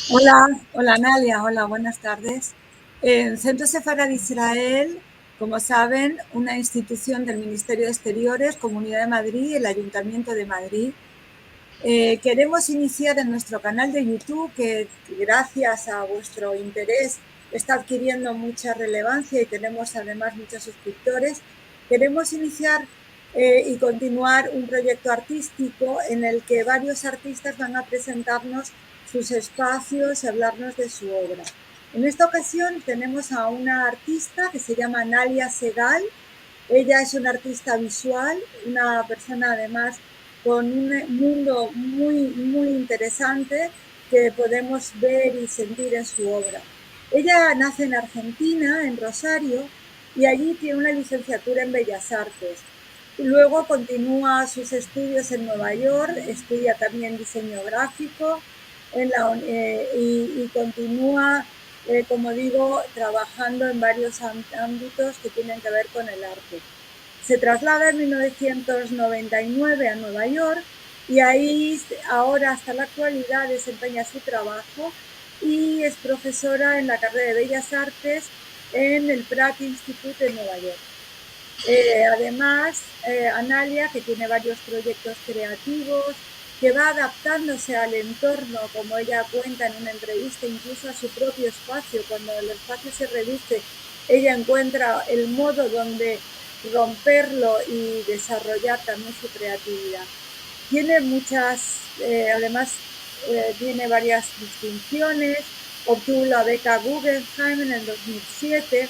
Hola, hola Nalia, hola, buenas tardes. El Centro Sefarad de Israel, como saben, una institución del Ministerio de Exteriores, Comunidad de Madrid y el Ayuntamiento de Madrid. Queremos iniciar en nuestro canal de YouTube, que gracias a vuestro interés está adquiriendo mucha relevancia y tenemos además muchos suscriptores. Queremos iniciar y continuar un proyecto artístico en el que varios artistas van a presentarnos sus espacios y hablarnos de su obra. En esta ocasión tenemos a una artista que se llama Nalia Segal. Ella es una artista visual, una persona además con un mundo muy interesante que podemos ver y sentir en su obra. Ella nace en Argentina, en Rosario, y allí tiene una licenciatura en Bellas Artes. Luego continúa sus estudios en Nueva York, estudia también diseño gráfico y continúa, como digo, trabajando en varios ámbitos que tienen que ver con el arte. Se traslada en 1999 a Nueva York y ahí ahora hasta la actualidad desempeña su trabajo y es profesora en la carrera de Bellas Artes en el Pratt Institute de Nueva York. Además, Analia, que tiene varios proyectos creativos, que va adaptándose al entorno, como ella cuenta en una entrevista, incluso a su propio espacio. Cuando el espacio se reduce, ella encuentra el modo donde romperlo y desarrollar también su creatividad. Tiene además, tiene varias distinciones, obtuvo la beca Guggenheim en el 2007.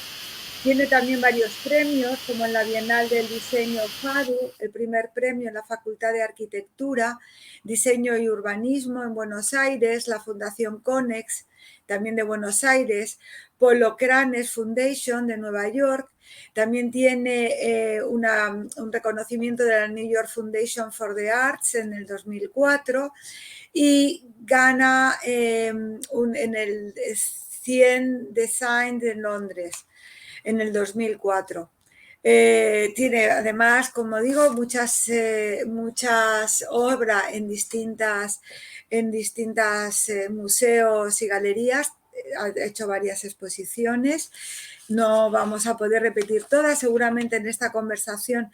Tiene también varios premios, como en la Bienal del Diseño FADU, el primer premio en la Facultad de Arquitectura, Diseño y Urbanismo en Buenos Aires, la Fundación Conex, también de Buenos Aires, Polo Cranes Foundation de Nueva York. También tiene un reconocimiento de la New York Foundation for the Arts en el 2004 y gana en el 100 Design de Londres en el 2004. Tiene además, como digo, muchas obras en distintas museos y galerías. Ha hecho varias exposiciones. No vamos a poder repetir todas. Seguramente en esta conversación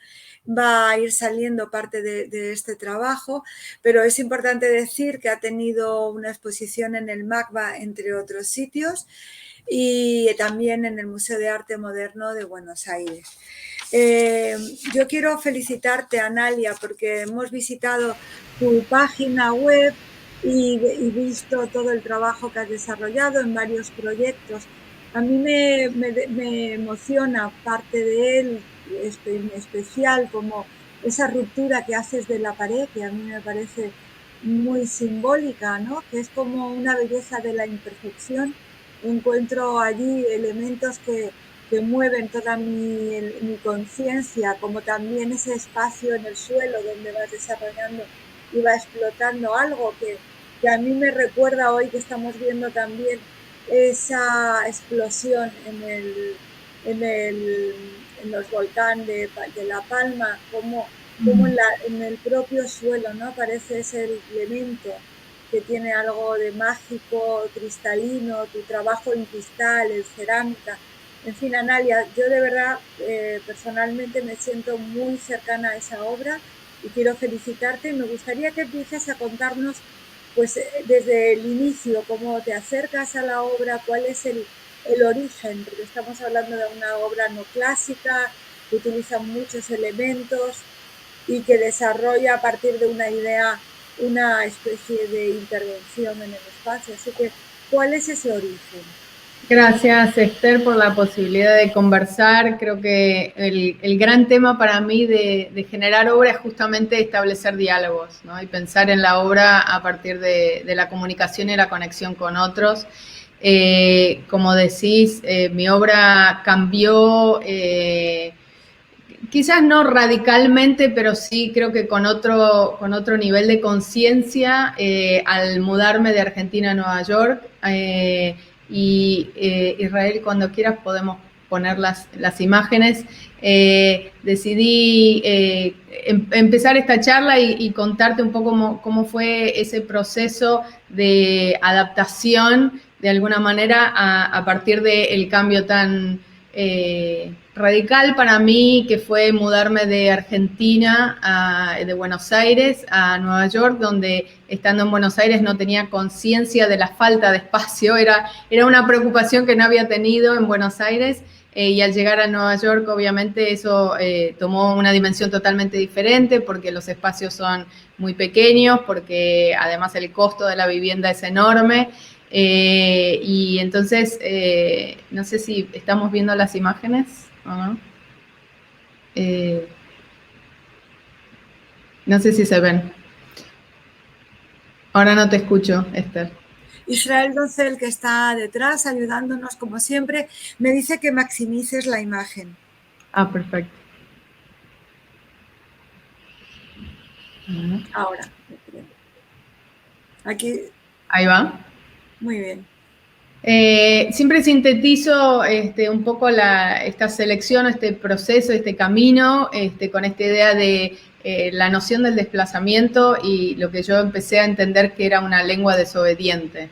va a ir saliendo parte de este trabajo, pero es importante decir que ha tenido una exposición en el MACBA, entre otros sitios, y también en el Museo de Arte Moderno de Buenos Aires. Yo quiero felicitarte, Analia, porque hemos visitado tu página web y visto todo el trabajo que has desarrollado en varios proyectos. A mí me emociona parte de él, en especial como esa ruptura que haces de la pared, que a mí me parece muy simbólica, ¿no? Que es como una belleza de la imperfección. Encuentro allí elementos que mueven toda mi conciencia, como también ese espacio en el suelo donde vas desarrollando y va explotando algo que a mí me recuerda hoy que estamos viendo también esa explosión en los volcanes de La Palma, como en el propio suelo, ¿no? Aparece ese elemento que tiene algo de mágico, cristalino, tu trabajo en cristal, en cerámica. En fin, Analia, yo de verdad personalmente me siento muy cercana a esa obra y quiero felicitarte y me gustaría que empieces a contarnos pues desde el inicio, cómo te acercas a la obra, cuál es el origen, porque estamos hablando de una obra no clásica, que utiliza muchos elementos y que desarrolla a partir de una idea una especie de intervención en el espacio. Así que, ¿cuál es ese origen? Gracias, Esther, por la posibilidad de conversar. Creo que el gran tema para mí de generar obra es justamente establecer diálogos, ¿no? Y pensar en la obra a partir de la comunicación y la conexión con otros. Como decís, mi obra cambió, quizás no radicalmente, pero sí creo que con otro nivel de conciencia al mudarme de Argentina a Nueva York. Y Israel, cuando quieras poner las imágenes, decidí empezar esta charla y contarte un poco cómo fue ese proceso de adaptación, de alguna manera, a partir del cambio tan radical para mí, que fue mudarme de Argentina, de Buenos Aires a Nueva York, donde estando en Buenos Aires no tenía conciencia de la falta de espacio, era una preocupación que no había tenido en Buenos Aires, y al llegar a Nueva York obviamente eso tomó una dimensión totalmente diferente, porque los espacios son muy pequeños, porque además el costo de la vivienda es enorme. Y entonces, no sé si estamos viendo las imágenes o no. No sé si se ven. Ahora no te escucho, Esther. Israel Doncel, que está detrás ayudándonos como siempre, me dice que maximices la imagen. Ah, perfecto. Ahora. Aquí. Ahí va. Muy bien. Siempre sintetizo un poco esta selección, este proceso, este camino, con esta idea de la noción del desplazamiento y lo que yo empecé a entender que era una lengua desobediente.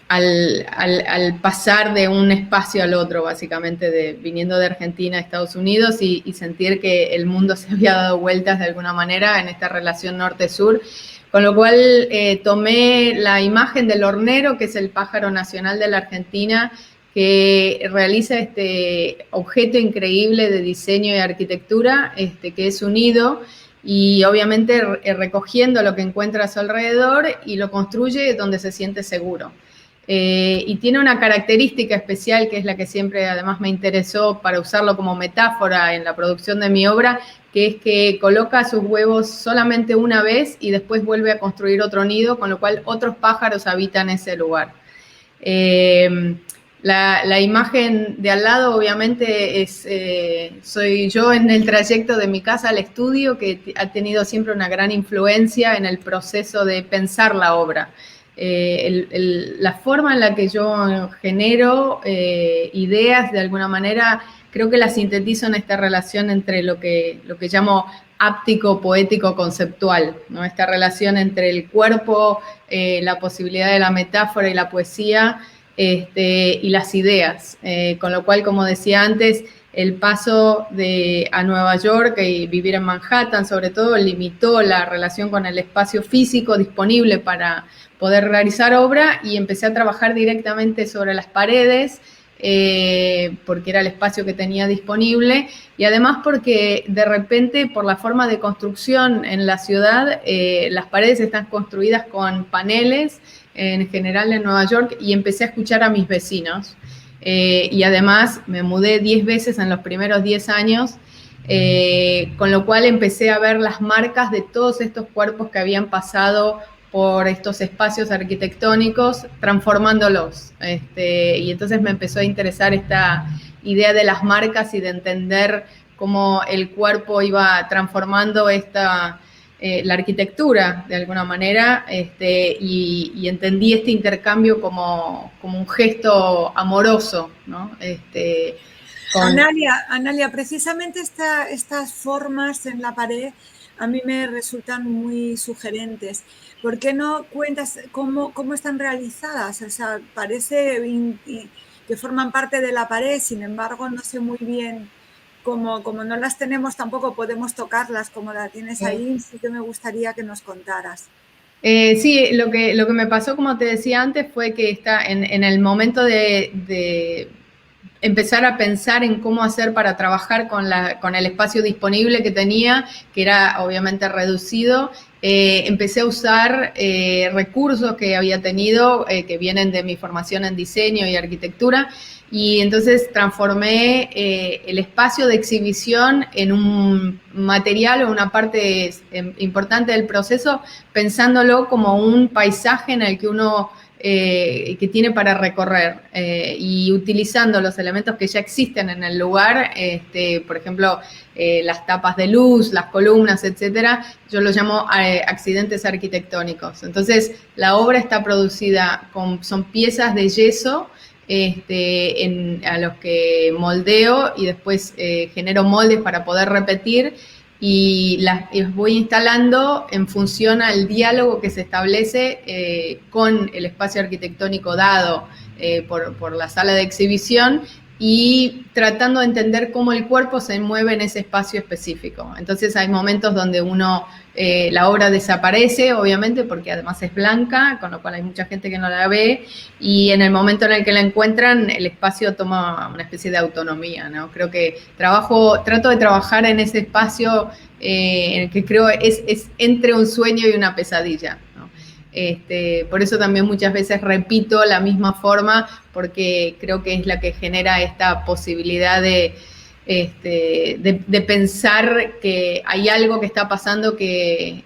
Al pasar de un espacio al otro, básicamente, viniendo de Argentina a Estados Unidos y sentir que el mundo se había dado vueltas de alguna manera en esta relación norte-sur. Con lo cual tomé la imagen del hornero, que es el pájaro nacional de la Argentina, que realiza este objeto increíble de diseño y arquitectura, que es un nido, y obviamente recogiendo lo que encuentra a su alrededor y lo construye donde se siente seguro. Y tiene una característica especial, que es la que siempre además me interesó para usarlo como metáfora en la producción de mi obra, que es que coloca sus huevos solamente una vez y después vuelve a construir otro nido, con lo cual otros pájaros habitan ese lugar. La imagen de al lado obviamente soy yo en el trayecto de mi casa al estudio, que ha tenido siempre una gran influencia en el proceso de pensar la obra. La forma en la que yo genero ideas, de alguna manera, creo que la sintetizo en esta relación entre lo que llamo áptico, poético, conceptual, ¿no? Esta relación entre el cuerpo, la posibilidad de la metáfora y la poesía, y las ideas. Con lo cual, como decía antes, el paso a Nueva York y vivir en Manhattan, sobre todo, limitó la relación con el espacio físico disponible para poder realizar obra, y empecé a trabajar directamente sobre las paredes, porque era el espacio que tenía disponible, y además porque de repente, por la forma de construcción en la ciudad, las paredes están construidas con paneles, en general en Nueva York, y empecé a escuchar a mis vecinos. Y además me mudé 10 veces en los primeros 10 años, con lo cual empecé a ver las marcas de todos estos cuerpos que habían pasado por estos espacios arquitectónicos, transformándolos. Y entonces me empezó a interesar esta idea de las marcas y de entender cómo el cuerpo iba transformando la arquitectura de alguna manera, y entendí este intercambio como un gesto amoroso, ¿no? Analia, precisamente estas formas en la pared a mí me resultan muy sugerentes. ¿Por qué no cuentas cómo están realizadas? O sea, parece que forman parte de la pared, sin embargo, no sé muy bien. Como no las tenemos, tampoco podemos tocarlas como la tienes ahí. Sí que me gustaría que nos contaras. Sí, lo que me pasó, como te decía antes, fue que en el momento de empezar a pensar en cómo hacer para trabajar con el espacio disponible que tenía, que era obviamente reducido, empecé a usar recursos que había tenido, que vienen de mi formación en diseño y arquitectura, y entonces transformé el espacio de exhibición en un material o una parte importante del proceso, pensándolo como un paisaje en el que uno que tiene para recorrer, y utilizando los elementos que ya existen en el lugar, por ejemplo, las tapas de luz, las columnas, etcétera. Yo lo llamo accidentes arquitectónicos. Entonces, la obra está producida son piezas de yeso, a los que moldeo y después genero moldes para poder repetir y los voy instalando en función al diálogo que se establece con el espacio arquitectónico dado por la sala de exhibición y tratando de entender cómo el cuerpo se mueve en ese espacio específico. Entonces hay momentos donde la obra desaparece, obviamente, porque además es blanca, con lo cual hay mucha gente que no la ve, y en el momento en el que la encuentran, el espacio toma una especie de autonomía, ¿no? Creo que trato de trabajar en ese espacio en el que creo es entre un sueño y una pesadilla, ¿no? Por eso también muchas veces repito la misma forma, porque creo que es la que genera esta posibilidad de pensar que hay algo que está pasando que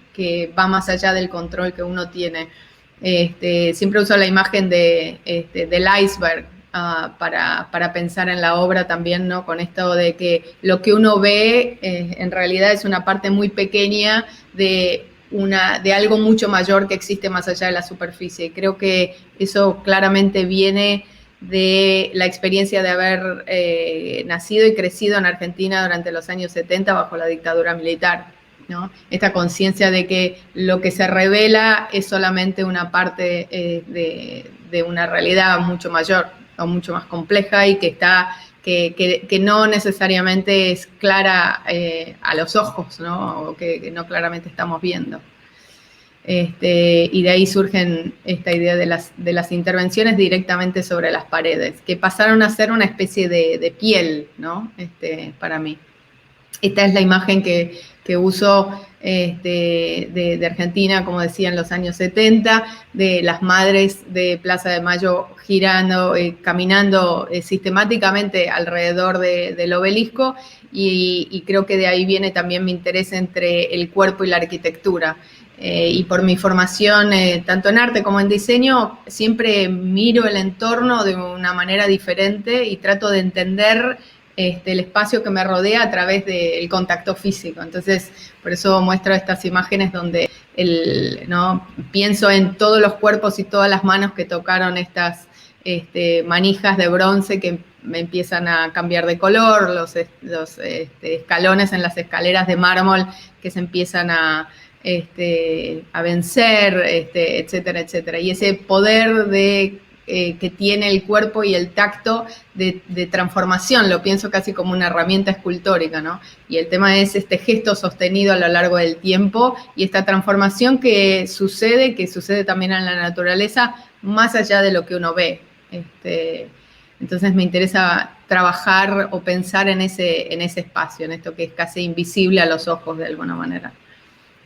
va más allá del control que uno tiene. Siempre uso la imagen del iceberg para pensar en la obra también, ¿no? Con esto de que lo que uno ve en realidad es una parte muy pequeña de algo mucho mayor que existe más allá de la superficie. Creo que eso claramente viene de la experiencia de haber nacido y crecido en Argentina durante los años 70 bajo la dictadura militar, ¿no? Esta conciencia de que lo que se revela es solamente una parte de una realidad mucho mayor o mucho más compleja y que no necesariamente es clara a los ojos, ¿no? O que no claramente estamos viendo. Y de ahí surgen esta idea de las intervenciones directamente sobre las paredes, que pasaron a ser una especie de piel, ¿no? Para mí. Esta es la imagen que uso de Argentina, como decía, en los años 70, de las madres de Plaza de Mayo girando, caminando sistemáticamente alrededor del obelisco, y creo que de ahí viene también mi interés entre el cuerpo y la arquitectura. Y por mi formación, tanto en arte como en diseño, siempre miro el entorno de una manera diferente y trato de entender el espacio que me rodea a través del contacto físico. Entonces, por eso muestro estas imágenes donde ¿no? Pienso en todos los cuerpos y todas las manos que tocaron estas manijas de bronce que me empiezan a cambiar de color, los escalones en las escaleras de mármol que se empiezan a vencer, etcétera, etcétera. Y ese poder que tiene el cuerpo y el tacto de transformación, lo pienso casi como una herramienta escultórica, ¿no? Y el tema es este gesto sostenido a lo largo del tiempo y esta transformación que sucede también en la naturaleza, más allá de lo que uno ve. Entonces me interesa trabajar o pensar en ese espacio, en esto que es casi invisible a los ojos de alguna manera.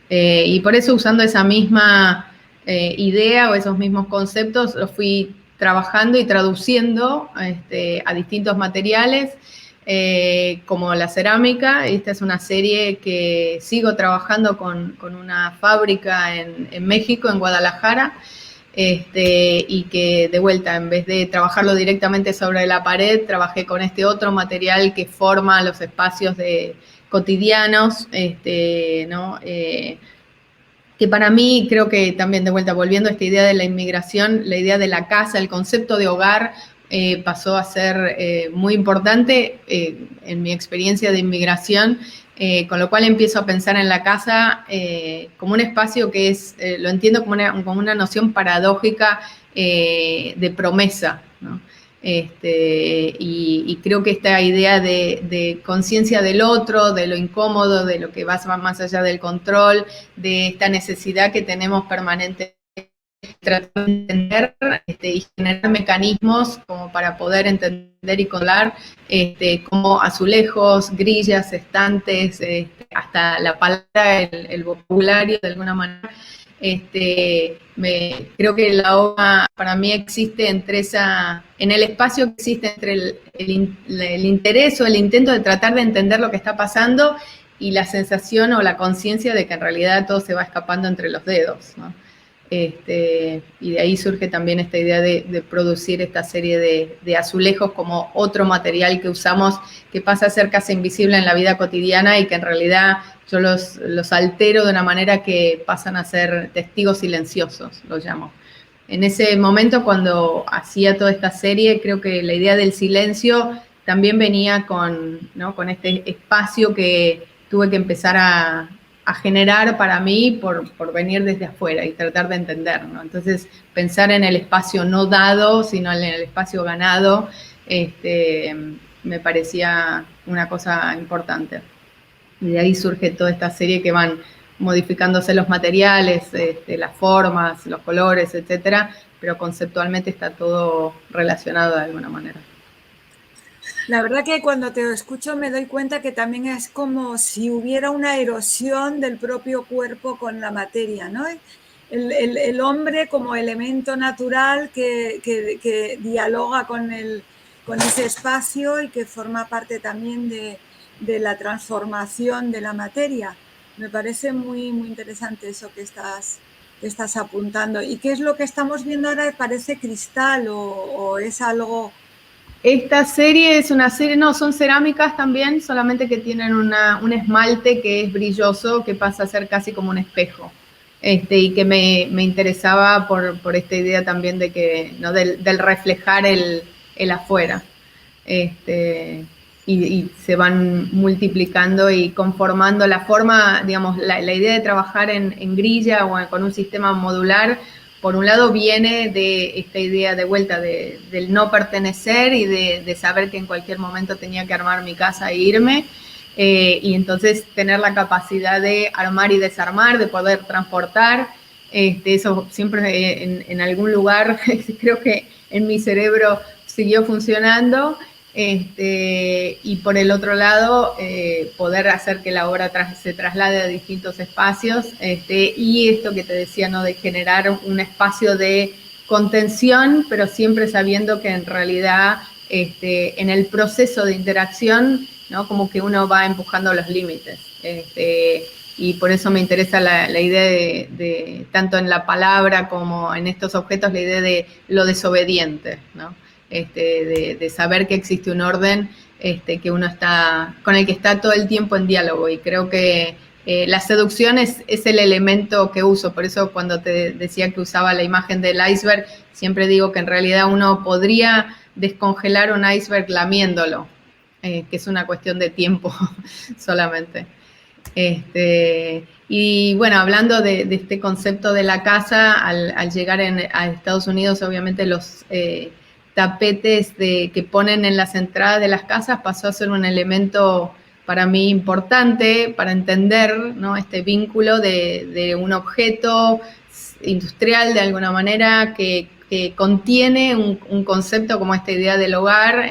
Y por eso, usando esa misma idea o esos mismos conceptos, los fui trabajando y traduciendo a distintos materiales, como la cerámica. Esta es una serie que sigo trabajando con una fábrica en México, en Guadalajara, y que de vuelta, en vez de trabajarlo directamente sobre la pared, trabajé con este otro material que forma los espacios cotidianos, ¿no? Que para mí, creo que también de vuelta, volviendo a esta idea de la inmigración, la idea de la casa, el concepto de hogar, pasó a ser muy importante en mi experiencia de inmigración, con lo cual empiezo a pensar en la casa como un espacio que lo entiendo como una noción paradójica de promesa, ¿no? Y creo que esta idea de conciencia del otro, de lo incómodo, de lo que va más allá del control, de esta necesidad que tenemos permanente de tratar de entender y generar mecanismos como para poder entender y controlar, como azulejos, grillas, estantes, hasta la palabra, el vocabulario de alguna manera. Creo que la obra para mí existe en el espacio que existe entre el interés o el intento de tratar de entender lo que está pasando y la sensación o la conciencia de que en realidad todo se va escapando entre los dedos, ¿no? Y de ahí surge también esta idea de producir esta serie de azulejos como otro material que usamos, que pasa a ser casi invisible en la vida cotidiana y que en realidad yo los altero de una manera que pasan a ser testigos silenciosos, los llamo. en ese momento cuando hacía toda esta serie, creo que la idea del silencio también venía con, ¿no? con este espacio que tuve que empezar a generar para mí por venir desde afuera y tratar de entender, ¿no? Entonces, pensar en el espacio no dado, sino en el espacio ganado, me parecía una cosa importante. Y de ahí surge toda esta serie que van modificándose los materiales, las formas, los colores, etcétera, pero conceptualmente está todo relacionado de alguna manera. La verdad que cuando te escucho me doy cuenta que también es como si hubiera una erosión del propio cuerpo con la materia, ¿no? El hombre como elemento natural que dialoga con ese espacio y que forma parte también de la transformación de la materia. Me parece muy, muy interesante eso que estás apuntando. ¿Y qué es lo que estamos viendo ahora? ¿Parece cristal o es algo...? Esta serie es una serie, no, son cerámicas también, solamente que tienen un esmalte que es brilloso, que pasa a ser casi como un espejo. Y que me interesaba por esta idea también de que, ¿no? del reflejar el afuera. Y se van multiplicando y conformando la forma, digamos, la idea de trabajar en grilla o con un sistema modular, por un lado viene de esta idea de vuelta del no pertenecer y de saber que en cualquier momento tenía que armar mi casa e irme, y entonces tener la capacidad de armar y desarmar, de poder transportar, eso siempre en algún lugar, creo que en mi cerebro siguió funcionando. Y por el otro lado, poder hacer que la obra se traslade a distintos espacios, y esto que te decía, ¿no? De generar un espacio de contención, pero siempre sabiendo que en realidad en el proceso de interacción, ¿no? Como que uno va empujando los límites. Y por eso me interesa la idea de, tanto en la palabra como en estos objetos, la idea de lo desobediente, ¿no? De saber que existe un orden que uno está, con el que está todo el tiempo en diálogo, y creo que la seducción es el elemento que uso. Por eso cuando te decía que usaba la imagen del iceberg, siempre digo que en realidad uno podría descongelar un iceberg lamiéndolo, que es una cuestión de tiempo solamente. Y bueno, hablando de este concepto de la casa, al llegar a Estados Unidos, obviamente los tapetes que ponen en las entradas de las casas pasó a ser un elemento para mí importante para entender, ¿no? Este vínculo de un objeto industrial de alguna manera que contiene un concepto como esta idea del hogar,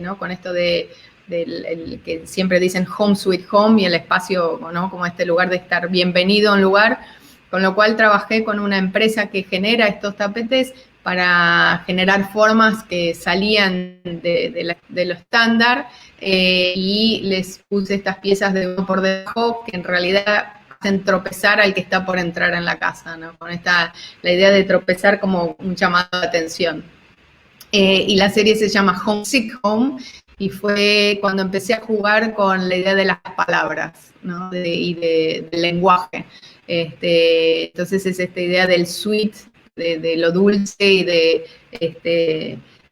¿no? Con esto que siempre dicen home sweet home, y el espacio, ¿no? Como este lugar de estar bienvenido a un lugar, con lo cual trabajé con una empresa que genera estos tapetes para generar formas que salían de lo estándar, y les puse estas piezas de uno por debajo que en realidad hacen tropezar al que está por entrar en la casa, ¿no? Con la idea de tropezar como un llamado de atención. Y la serie se llama Homesick Home, y fue cuando empecé a jugar con la idea de las palabras, ¿no? Y del lenguaje. Entonces es esta idea del sweet, de lo dulce y de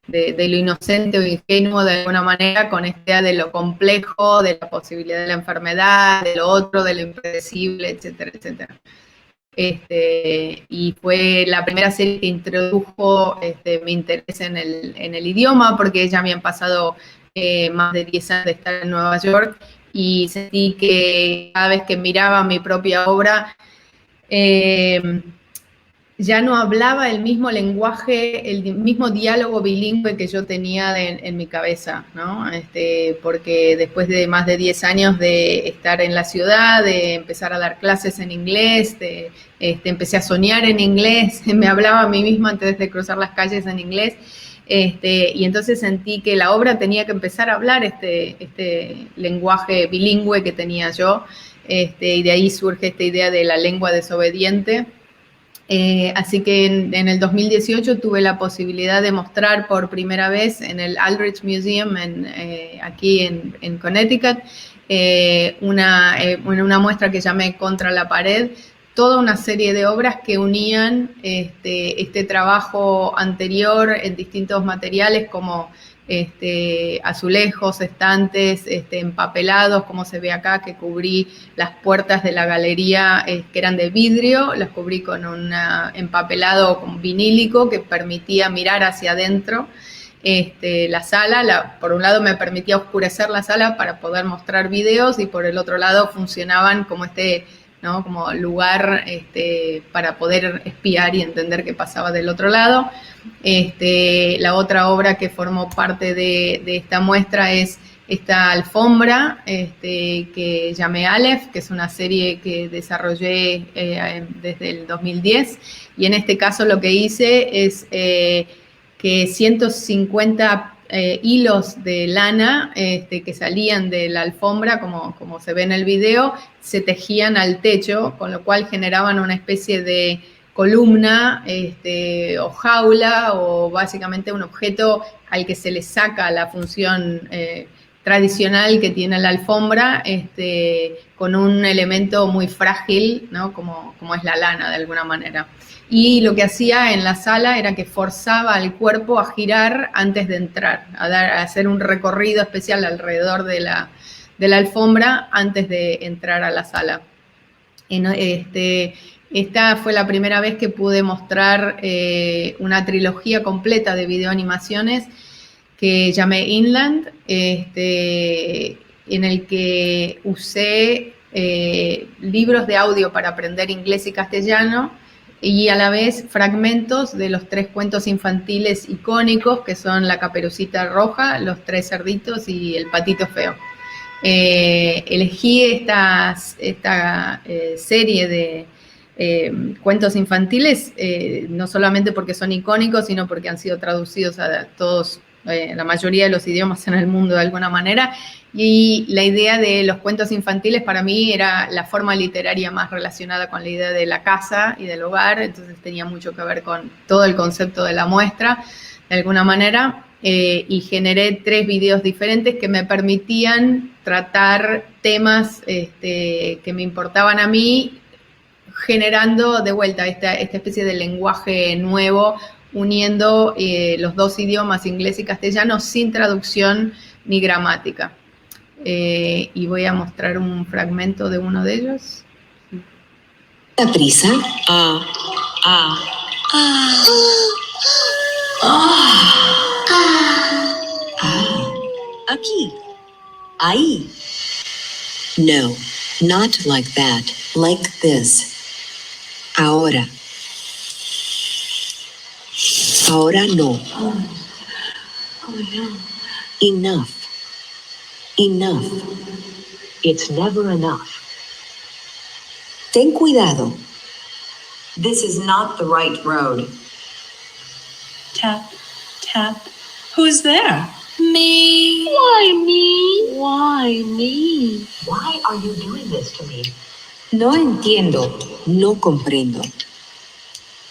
lo inocente o ingenuo de alguna manera, con esta idea de lo complejo, de la posibilidad de la enfermedad, de lo otro, de lo impredecible, etcétera, etcétera. Y fue la primera serie que introdujo mi interés en el idioma, porque ya habían pasado más de 10 años de estar en Nueva York, y sentí que cada vez que miraba mi propia obra, ya no hablaba el mismo lenguaje, el mismo diálogo bilingüe que yo tenía en mi cabeza, ¿no? Porque después de más de 10 años de estar en la ciudad, de empezar a dar clases en inglés, empecé a soñar en inglés, me hablaba a mí misma antes de cruzar las calles en inglés, y entonces sentí que la obra tenía que empezar a hablar este lenguaje bilingüe que tenía yo, y de ahí surge esta idea de la lengua desobediente. Así que en el 2018 tuve la posibilidad de mostrar por primera vez en el Aldrich Museum aquí en Connecticut, una muestra que llamé Contra la pared, toda una serie de obras que unían este trabajo anterior en distintos materiales como azulejos, estantes, empapelados, como se ve acá, que cubrí las puertas de la galería que eran de vidrio, las cubrí con un empapelado vinílico que permitía mirar hacia adentro la sala. Por un lado me permitía oscurecer la sala para poder mostrar videos y por el otro lado funcionaban como ¿no? Como lugar para poder espiar y entender qué pasaba del otro lado. La otra obra que formó parte de esta muestra es esta alfombra que llamé Aleph, que es una serie que desarrollé desde el 2010, y en este caso lo que hice es que 150 hilos de lana que salían de la alfombra, como se ve en el video, se tejían al techo, con lo cual generaban una especie de columna o jaula, o básicamente un objeto al que se le saca la función tradicional que tiene la alfombra, con un elemento muy frágil, ¿no? como es la lana de alguna manera. Y lo que hacía en la sala era que forzaba al cuerpo a girar antes de entrar, a hacer un recorrido especial alrededor de la alfombra antes de entrar a la sala. Esta fue la primera vez que pude mostrar una trilogía completa de videoanimaciones que llamé Inland, en el que usé libros de audio para aprender inglés y castellano, y a la vez fragmentos de los 3 cuentos infantiles icónicos, que son La Caperucita Roja, Los 3 cerditos y El patito feo. Elegí esta serie de cuentos infantiles, no solamente porque son icónicos, sino porque han sido traducidos a todos, la mayoría de los idiomas en el mundo de alguna manera, y la idea de los cuentos infantiles para mí era la forma literaria más relacionada con la idea de la casa y del hogar, entonces tenía mucho que ver con todo el concepto de la muestra, de alguna manera, y generé 3 videos diferentes que me permitían tratar temas que me importaban a mí, generando de vuelta esta especie de lenguaje nuevo, uniendo los 2 idiomas, inglés y castellano, sin traducción ni gramática. Y voy a mostrar un fragmento de uno de ellos. ¿La prisa? Aquí. Ahí. No, not like that. Like this. Ahora. Ahora no. Oh no. Enough. Enough. It's never enough. Ten cuidado. This is not the right road. Tap, tap. Who's there? Me. Why me? Why me? Why are you doing this to me? No entiendo. No comprendo.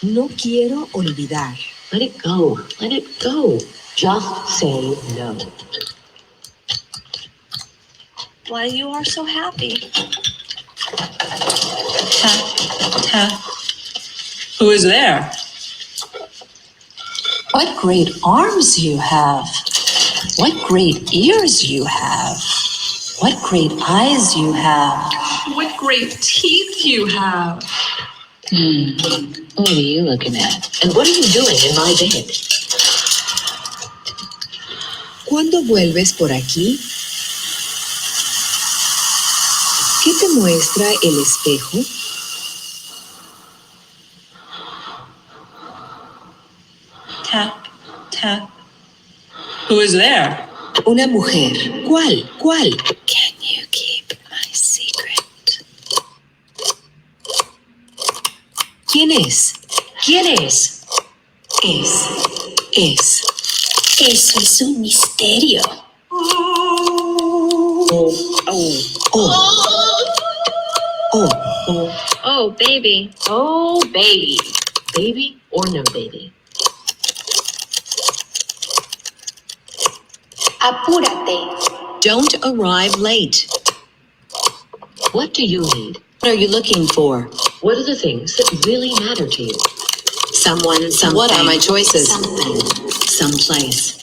No quiero olvidar. Let it go. Let it go. Just say no. Why you are so happy? Tap, tap. Who is there? What great arms you have. What great ears you have. What great eyes you have. What great teeth you have. What are you looking at? And what are you doing in my bed? ¿Cuándo vuelves por aquí? ¿Qué te muestra el espejo? Tap, tap. Who is there? Una mujer. ¿Cuál? ¿Cuál? Can you keep my secret? ¿Quién es? ¿Quién es? Es. Eso es un misterio. Oh, baby. Oh, baby. Baby or no baby? Apúrate. Don't arrive late. What do you need? What are you looking for? What are the things that really matter to you? Someone, something. What are my choices? Something, someplace.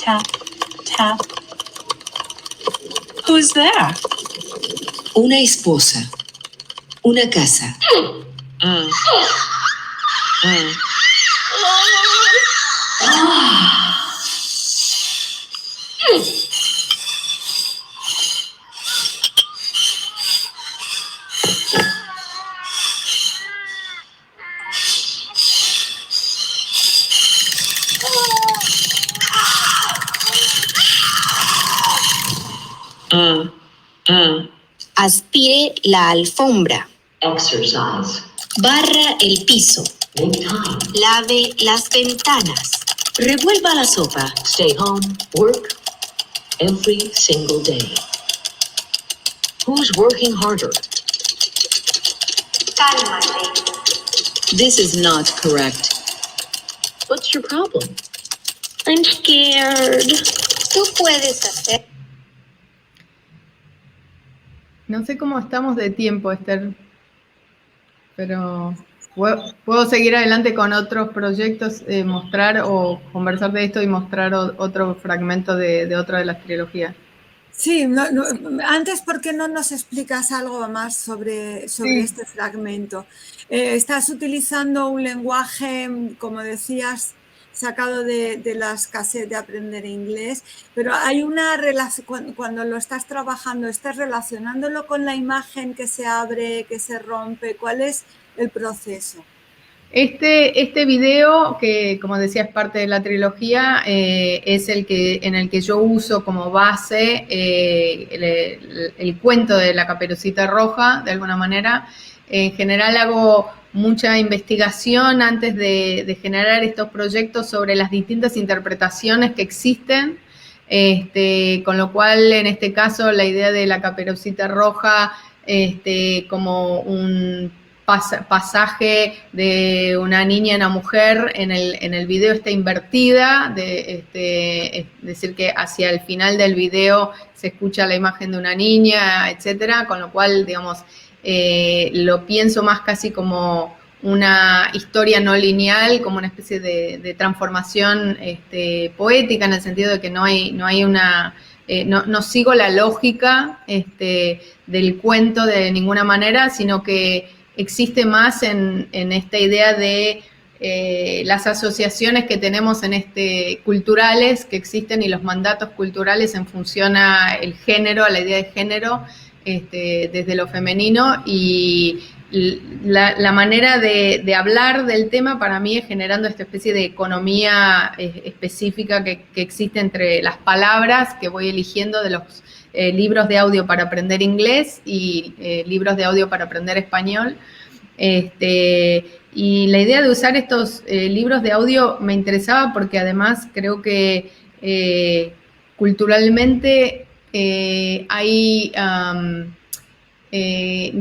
Tap, tap. Who's there? Una esposa. Una casa. Aspire la alfombra. Exercise. Barra el piso. Make time. Lave las ventanas. Revuelva la sopa. Stay home. Work. Every single day. Who's working harder? Cálmate. This is not correct. What's your problem? I'm scared. Tú puedes hacer. No sé cómo estamos de tiempo, Esther, pero puedo seguir adelante con otros proyectos, mostrar o conversar de esto y mostrar otro fragmento de otra de las trilogías. Sí, antes, ¿por qué no nos explicas algo más sobre este fragmento? Estás utilizando un lenguaje, como decías, sacado de las casetas de aprender inglés, pero hay una relación, cuando lo estás trabajando, ¿estás relacionándolo con la imagen que se abre, que se rompe? ¿Cuál es el proceso? Este video, que como decía es parte de la trilogía, es en el que yo uso como base el cuento de la Caperucita Roja, de alguna manera. En general hago mucha investigación antes de generar estos proyectos sobre las distintas interpretaciones que existen, con lo cual en este caso la idea de la Caperucita Roja como un pasaje de una niña a una mujer en el video está invertida, es decir, que hacia el final del video se escucha la imagen de una niña, etcétera, con lo cual, digamos, lo pienso más casi como una historia no lineal, como una especie de transformación poética, en el sentido de que no hay una... no sigo la lógica del cuento de ninguna manera, sino que existe más en esta idea de las asociaciones que tenemos culturales que existen y los mandatos culturales en función a el género, a la idea de género, desde lo femenino, y la manera de hablar del tema para mí es generando esta especie de economía específica que existe entre las palabras que voy eligiendo de los libros de audio para aprender inglés y libros de audio para aprender español. Y la idea de usar estos libros de audio me interesaba porque además creo que culturalmente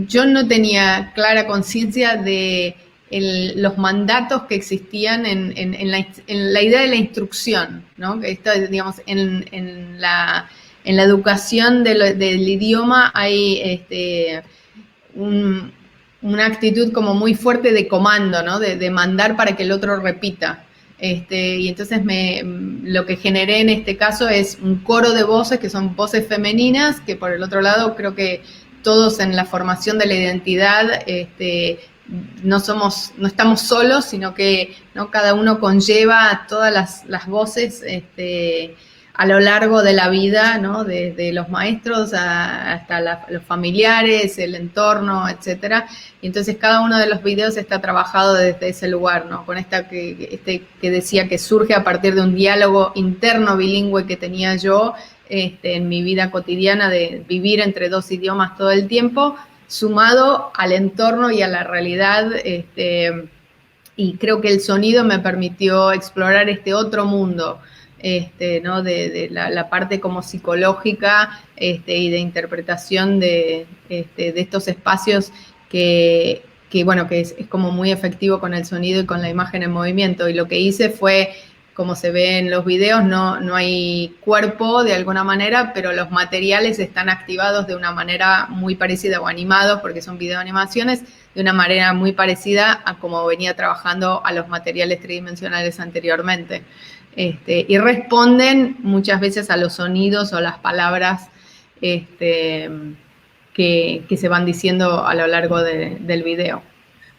yo no tenía clara conciencia de los mandatos que existían en la idea de la instrucción, ¿no? Esto, digamos, en la educación del idioma hay una actitud como muy fuerte de comando, ¿no? De mandar para que el otro repita. Y entonces lo que generé en este caso es un coro de voces que son voces femeninas, que por el otro lado creo que todos en la formación de la identidad no estamos solos, sino que, ¿no?, cada uno conlleva todas las voces a lo largo de la vida, ¿no? Desde los maestros hasta los familiares, el entorno, etcétera. Y entonces cada uno de los videos está trabajado desde ese lugar, ¿no? Con esta que decía que surge a partir de un diálogo interno bilingüe que tenía yo en mi vida cotidiana de vivir entre dos idiomas todo el tiempo, sumado al entorno y a la realidad, y creo que el sonido me permitió explorar este otro mundo ¿no? de la parte como psicológica y de interpretación de estos espacios que bueno, que es como muy efectivo con el sonido y con la imagen en movimiento. Y lo que hice fue, como se ve en los videos, no hay cuerpo de alguna manera, pero los materiales están activados de una manera muy parecida, o animados, porque son videoanimaciones, de una manera muy parecida a como venía trabajando a los materiales tridimensionales anteriormente. Y responden muchas veces a los sonidos o las palabras que se van diciendo a lo largo del video.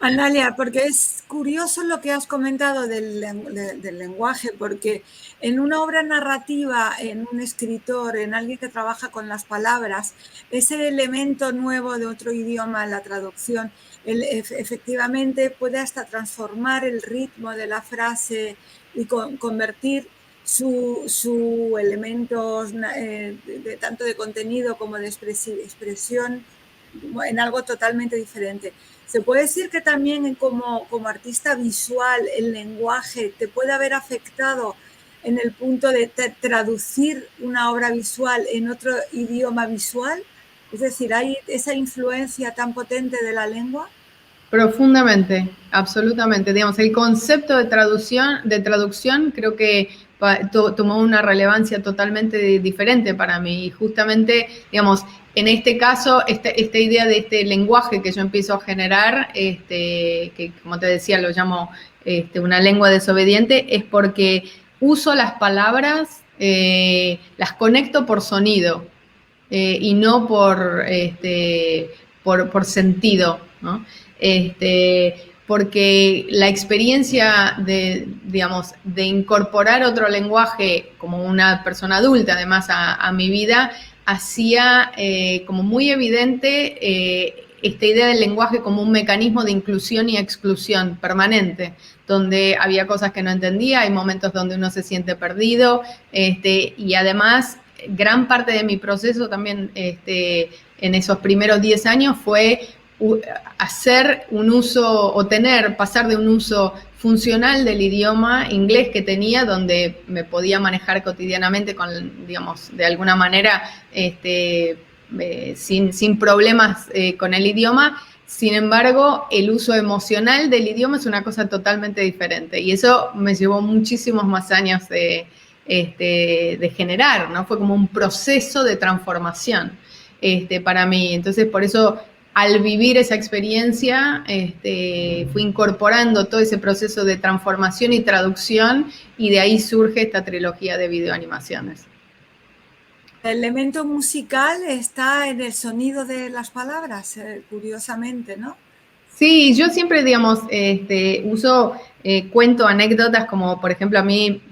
Analia, porque es curioso lo que has comentado del lenguaje, porque en una obra narrativa, en un escritor, en alguien que trabaja con las palabras, ese elemento nuevo de otro idioma, la traducción, efectivamente puede hasta transformar el ritmo de la frase y convertir su elementos tanto de contenido como de expresión en algo totalmente diferente. ¿Se puede decir que también como artista visual el lenguaje te puede haber afectado en el punto de traducir una obra visual en otro idioma visual? Es decir, ¿hay esa influencia tan potente de la lengua? Profundamente, absolutamente. Digamos, el concepto de traducción creo que tomó una relevancia totalmente diferente para mí. Y justamente, digamos, en este caso, esta idea de este lenguaje que yo empiezo a generar, que como te decía, lo llamo una lengua desobediente, es porque uso las palabras, las conecto por sonido y no por sentido, ¿no? Porque la experiencia de incorporar otro lenguaje como una persona adulta, además, a mi vida, hacía como muy evidente esta idea del lenguaje como un mecanismo de inclusión y exclusión permanente, donde había cosas que no entendía, hay momentos donde uno se siente perdido, y además gran parte de mi proceso también en esos primeros 10 años fue hacer un uso o pasar de un uso funcional del idioma inglés que tenía, donde me podía manejar cotidianamente con, digamos, de alguna manera sin problemas con el idioma. Sin embargo, el uso emocional del idioma es una cosa totalmente diferente y eso me llevó muchísimos más años de generar, ¿no? Fue como un proceso de transformación para mí. Entonces, por eso, al vivir esa experiencia, fui incorporando todo ese proceso de transformación y traducción, y de ahí surge esta trilogía de videoanimaciones. El elemento musical está en el sonido de las palabras, curiosamente, ¿no? Sí, yo siempre, digamos, cuento anécdotas como, por ejemplo, a mí,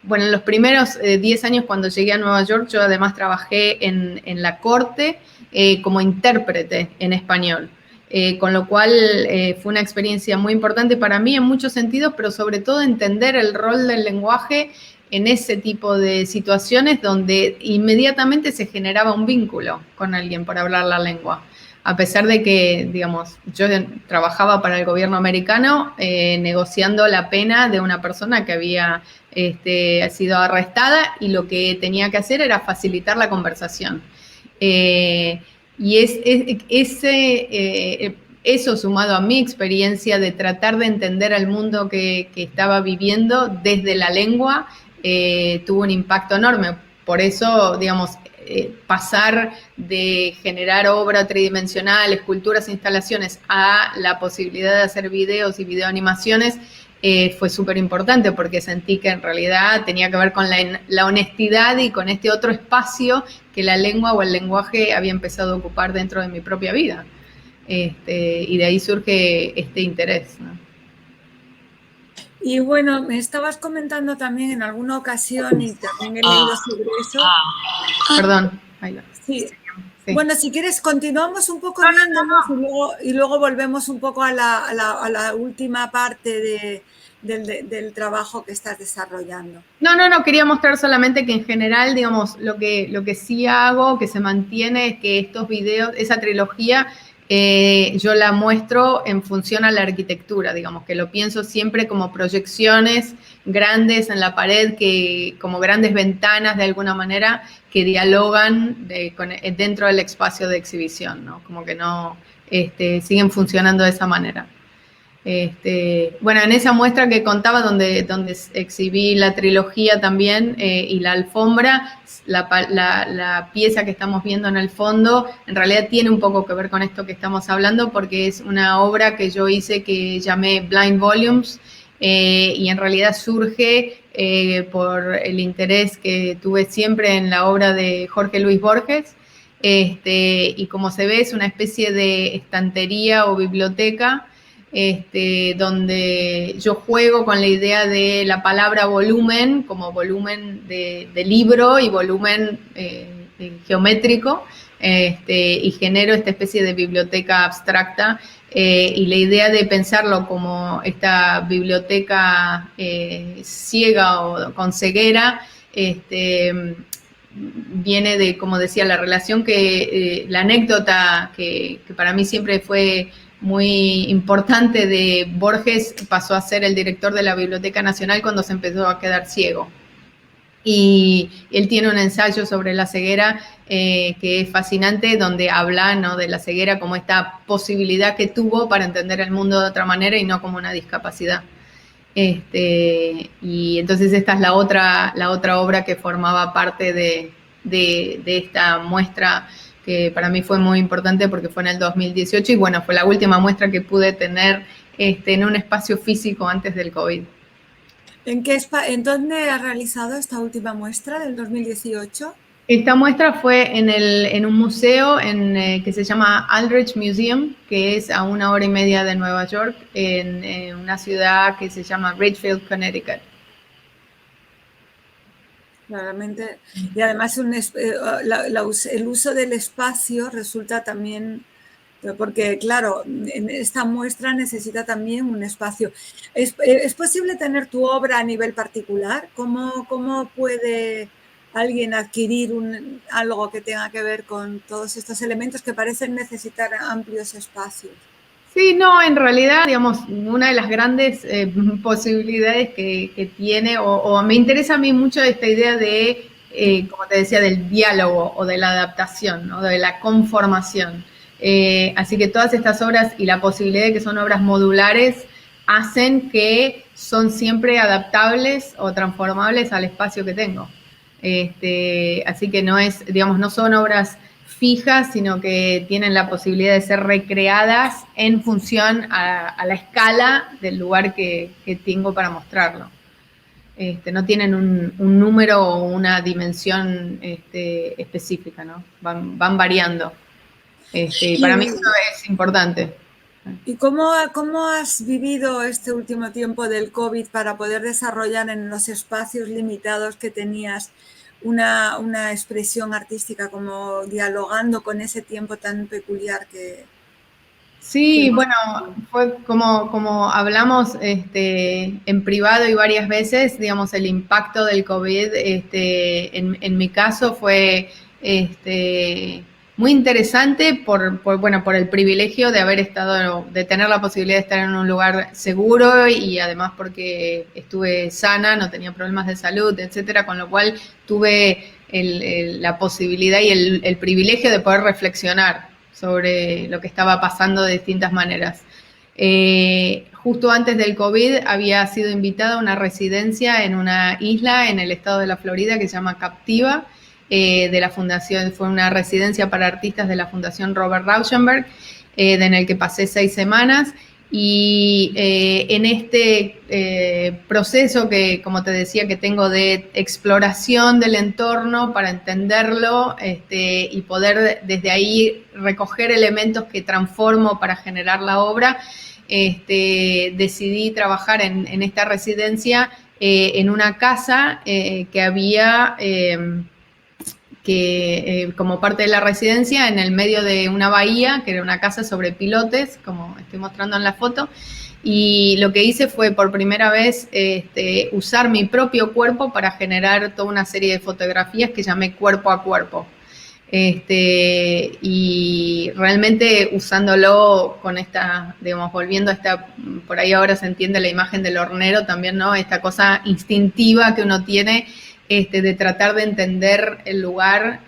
bueno, en los primeros 10 años cuando llegué a Nueva York, yo además trabajé en la corte como intérprete en español, con lo cual fue una experiencia muy importante para mí en muchos sentidos, pero sobre todo entender el rol del lenguaje en ese tipo de situaciones donde inmediatamente se generaba un vínculo con alguien por hablar la lengua. A pesar de que, digamos, yo trabajaba para el gobierno americano negociando la pena de una persona que había sido arrestada, y lo que tenía que hacer era facilitar la conversación. Y eso sumado a mi experiencia de tratar de entender al mundo que estaba viviendo desde la lengua, tuvo un impacto enorme. Por eso, digamos, pasar de generar obra tridimensional, esculturas e instalaciones, a la posibilidad de hacer videos y videoanimaciones fue súper importante, porque sentí que en realidad tenía que ver con la honestidad y con este otro espacio que la lengua o el lenguaje había empezado a ocupar dentro de mi propia vida. Y de ahí surge este interés, ¿no? Y bueno, me estabas comentando también en alguna ocasión, y también he leído sobre eso. Perdón. Ahí va. Sí. Sí. Bueno, si quieres, continuamos un poco viéndonos y luego volvemos un poco a la última parte del trabajo que estás desarrollando. No, quería mostrar solamente que en general, digamos, lo que sí hago, que se mantiene, es que estos videos, esa trilogía, yo la muestro en función a la arquitectura, digamos, que lo pienso siempre como proyecciones grandes en la pared, como grandes ventanas de alguna manera, que dialogan dentro del espacio de exhibición, ¿no? Como que no siguen funcionando de esa manera. Bueno, en esa muestra que contaba, donde exhibí la trilogía también y la alfombra, la pieza que estamos viendo en el fondo, en realidad tiene un poco que ver con esto que estamos hablando, porque es una obra que yo hice que llamé Blind Volumes, y en realidad surge por el interés que tuve siempre en la obra de Jorge Luis Borges, y como se ve es una especie de estantería o biblioteca, donde yo juego con la idea de la palabra volumen como volumen de libro y volumen geométrico, y genero esta especie de biblioteca abstracta, y la idea de pensarlo como esta biblioteca ciega o con ceguera, viene de, como decía, la relación la anécdota que para mí siempre fue muy importante de Borges. Pasó a ser el director de la Biblioteca Nacional cuando se empezó a quedar ciego. Y él tiene un ensayo sobre la ceguera que es fascinante, donde habla, ¿no?, de la ceguera como esta posibilidad que tuvo para entender el mundo de otra manera y no como una discapacidad. Y entonces esta es la otra obra que formaba parte de esta muestra, que para mí fue muy importante porque fue en el 2018 y bueno, fue la última muestra que pude tener en un espacio físico antes del COVID. ¿En dónde has realizado esta última muestra del 2018? Esta muestra fue en un museo que se llama Aldrich Museum, que es a 1 hora y media de Nueva York, en una ciudad que se llama Ridgefield, Connecticut. Claramente, y además el uso del espacio resulta también, porque claro, en esta muestra necesita también un espacio. ¿Es posible tener tu obra a nivel particular? ¿Cómo puede alguien adquirir algo que tenga que ver con todos estos elementos que parecen necesitar amplios espacios? Sí, no, en realidad, digamos, una de las grandes posibilidades que tiene, o me interesa a mí mucho esta idea de, como te decía, del diálogo o de la adaptación, ¿no?, de la conformación. Así que todas estas obras y la posibilidad de que son obras modulares hacen que son siempre adaptables o transformables al espacio que tengo. Así que no son obras fijas, sino que tienen la posibilidad de ser recreadas en función a la escala del lugar que tengo para mostrarlo. No tienen un número o una dimensión específica, ¿no? Van variando. Para mí eso es importante. ¿Y cómo has vivido este último tiempo del COVID para poder desarrollar en los espacios limitados que tenías una expresión artística, como dialogando con ese tiempo tan peculiar que... Sí, bueno, fue como hablamos en privado y varias veces, digamos, el impacto del COVID en mi caso fue muy interesante por el privilegio de haber de tener la posibilidad de estar en un lugar seguro y además porque estuve sana, no tenía problemas de salud, etcétera, con lo cual tuve la posibilidad y el privilegio de poder reflexionar sobre lo que estaba pasando de distintas maneras. Justo antes del COVID había sido invitada a una residencia en una isla en el estado de la Florida que se llama Captiva, de la fundación, fue una residencia para artistas de la Fundación Robert Rauschenberg, en el que pasé 6 semanas. Y en este proceso que, como te decía, que tengo de exploración del entorno para entenderlo y poder desde ahí recoger elementos que transformo para generar la obra, decidí trabajar en esta residencia en una casa que había... como parte de la residencia, en el medio de una bahía, que era una casa sobre pilotes, como estoy mostrando en la foto, y lo que hice fue por primera vez usar mi propio cuerpo para generar toda una serie de fotografías que llamé cuerpo a cuerpo. Y realmente usándolo con esta, digamos, volviendo a esta, por ahí ahora se entiende la imagen del hornero también, ¿no? Esta cosa instintiva que uno tiene de tratar de entender el lugar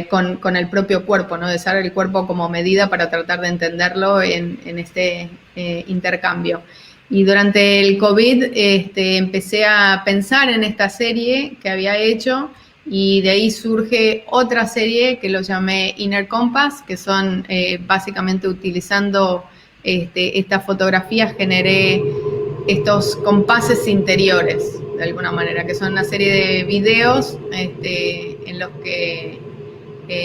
con el propio cuerpo, ¿no? De usar el cuerpo como medida para tratar de entenderlo en este intercambio. Y durante el COVID empecé a pensar en esta serie que había hecho, y de ahí surge otra serie que lo llamé Inner Compass, que son básicamente utilizando estas fotografías, generé estos compases interiores, de alguna manera, que son una serie de videos en los que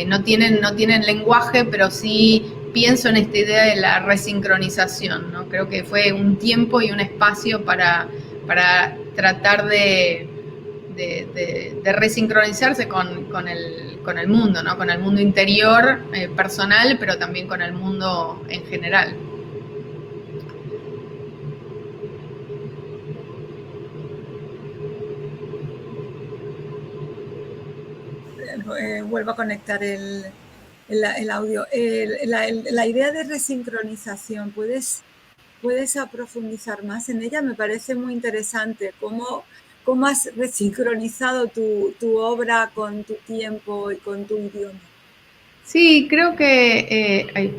no tienen lenguaje, pero sí pienso en esta idea de la resincronización, ¿no? Creo que fue un tiempo y un espacio para tratar de resincronizarse con el mundo, ¿no? Con el mundo interior, personal, pero también con el mundo en general. Vuelvo a conectar el audio. La idea de resincronización, ¿puedes profundizar más en ella? Me parece muy interesante. ¿Cómo has resincronizado tu obra con tu tiempo y con tu idioma? Sí, creo que...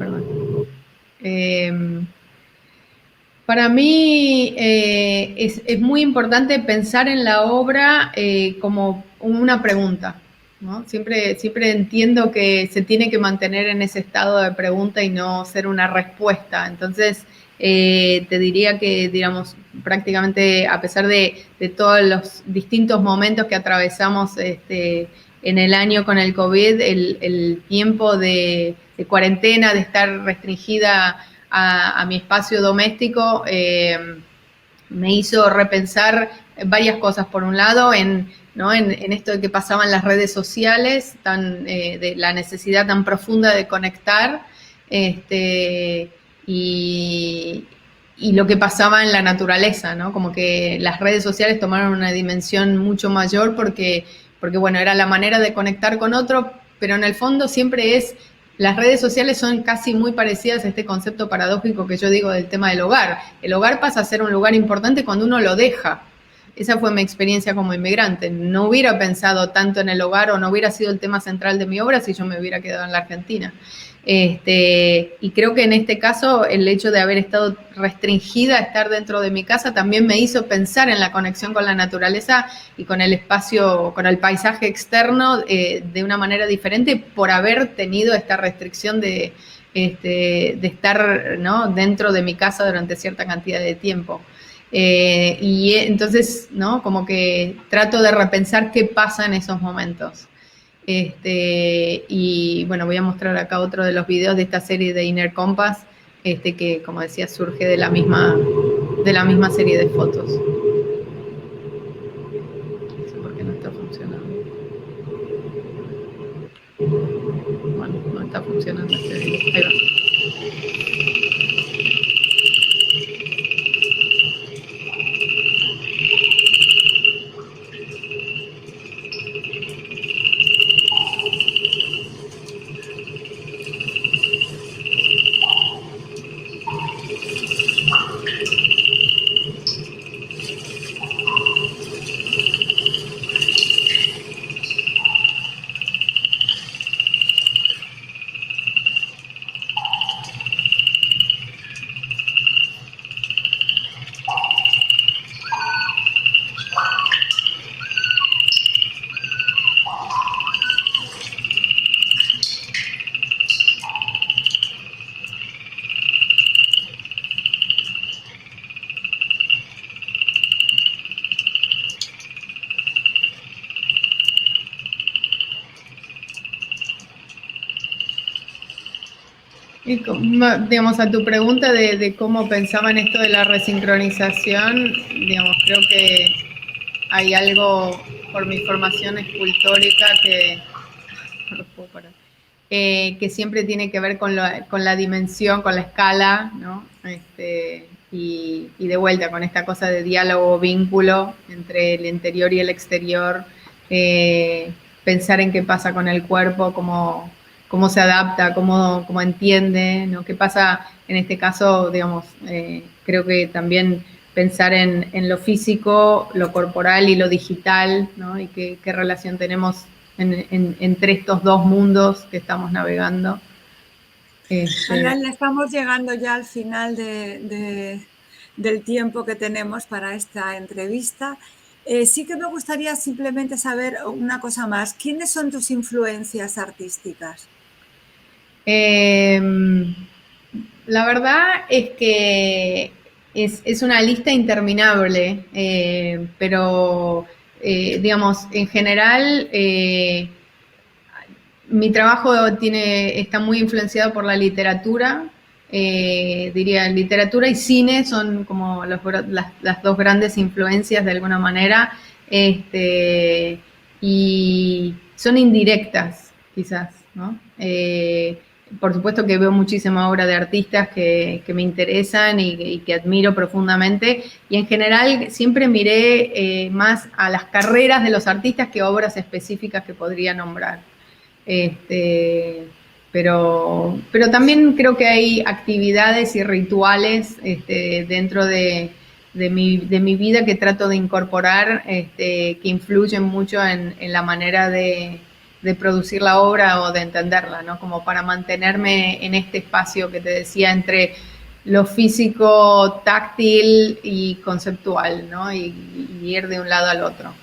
para mí es muy importante pensar en la obra como una pregunta, ¿no? Siempre entiendo que se tiene que mantener en ese estado de pregunta y no ser una respuesta. Entonces, te diría que, digamos, prácticamente a pesar de todos los distintos momentos que atravesamos en el año con el COVID, el tiempo de cuarentena, de estar restringida a mi espacio doméstico, me hizo repensar varias cosas. Por un lado, en esto de que pasaba en las redes sociales, de la necesidad tan profunda de conectar, y lo que pasaba en la naturaleza, ¿no? Como que las redes sociales tomaron una dimensión mucho mayor porque bueno, era la manera de conectar con otro, pero en el fondo siempre las redes sociales son casi muy parecidas a este concepto paradójico que yo digo del tema del hogar. El hogar pasa a ser un lugar importante cuando uno lo deja. Esa fue mi experiencia como inmigrante. No hubiera pensado tanto en el hogar, o no hubiera sido el tema central de mi obra si yo me hubiera quedado en la Argentina. Y creo que en este caso el hecho de haber estado restringida a estar dentro de mi casa también me hizo pensar en la conexión con la naturaleza y con el espacio, con el paisaje externo de una manera diferente, por haber tenido esta restricción de estar, ¿no?, dentro de mi casa durante cierta cantidad de tiempo. Y entonces, ¿no?, como que trato de repensar qué pasa en esos momentos. Y bueno, voy a mostrar acá otro de los videos de esta serie de Inner Compass, que, como decía, surge de la misma serie de fotos. No sé por qué no está funcionando. Bueno, no está funcionando este video. Ahí va. Y digamos, a tu pregunta de cómo pensaba en esto de la resincronización, digamos, creo que hay algo por mi formación escultórica que no lo puedo parar, que siempre tiene que ver con la dimensión, con la escala, ¿no? Y de vuelta con esta cosa de diálogo, vínculo entre el interior y el exterior, pensar en qué pasa con el cuerpo, cómo se adapta, cómo entiende, ¿no? Qué pasa en este caso, digamos, creo que también pensar en lo físico, lo corporal y lo digital, ¿no? Y qué relación tenemos entre estos dos mundos que estamos navegando. Analia, estamos llegando ya al final del tiempo que tenemos para esta entrevista. Sí que me gustaría simplemente saber una cosa más. ¿Quiénes son tus influencias artísticas? La verdad es que es una lista interminable, pero digamos, en general, mi trabajo está muy influenciado por la literatura. Diría, literatura y cine son como las dos grandes influencias de alguna manera, y son indirectas, quizás, ¿no? Por supuesto que veo muchísima obra de artistas que me interesan y que admiro profundamente, y en general siempre miré más a las carreras de los artistas que obras específicas que podría nombrar. Pero también creo que hay actividades y rituales dentro de mi vida que trato de incorporar, que influyen mucho en la manera de producir la obra o de entenderla, ¿no? Como para mantenerme en este espacio que te decía entre lo físico, táctil y conceptual, ¿no? Y ir de un lado al otro.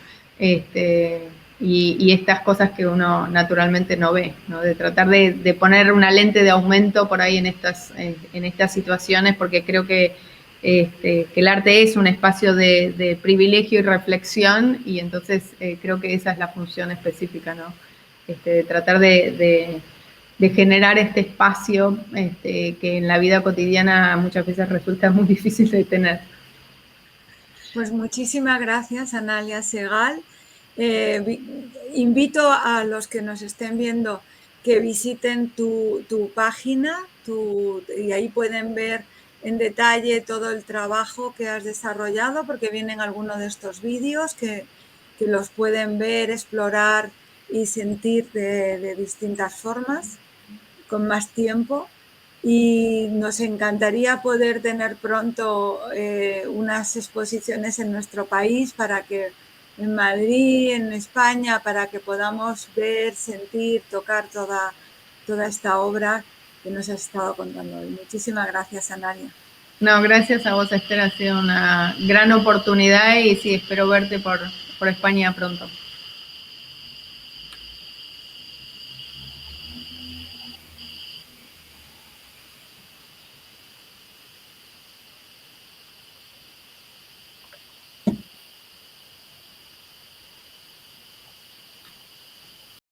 Y estas cosas que uno naturalmente no ve, ¿no? De tratar de poner una lente de aumento por ahí en estas situaciones, porque creo que el arte es un espacio de privilegio y reflexión, y entonces creo que esa es la función específica, ¿no? De tratar de generar este espacio que en la vida cotidiana muchas veces resulta muy difícil de tener. Pues muchísimas gracias, Analia Segal. Invito a los que nos estén viendo que visiten tu página y ahí pueden ver en detalle todo el trabajo que has desarrollado, porque vienen algunos de estos vídeos que los pueden ver, explorar y sentir de distintas formas, con más tiempo. Y nos encantaría poder tener pronto unas exposiciones en nuestro país, para que en Madrid, en España, para que podamos ver, sentir, tocar toda esta obra que nos has estado contando hoy. Muchísimas gracias, Analia. No, gracias a vos, Esther, ha sido una gran oportunidad, y sí, espero verte por España pronto.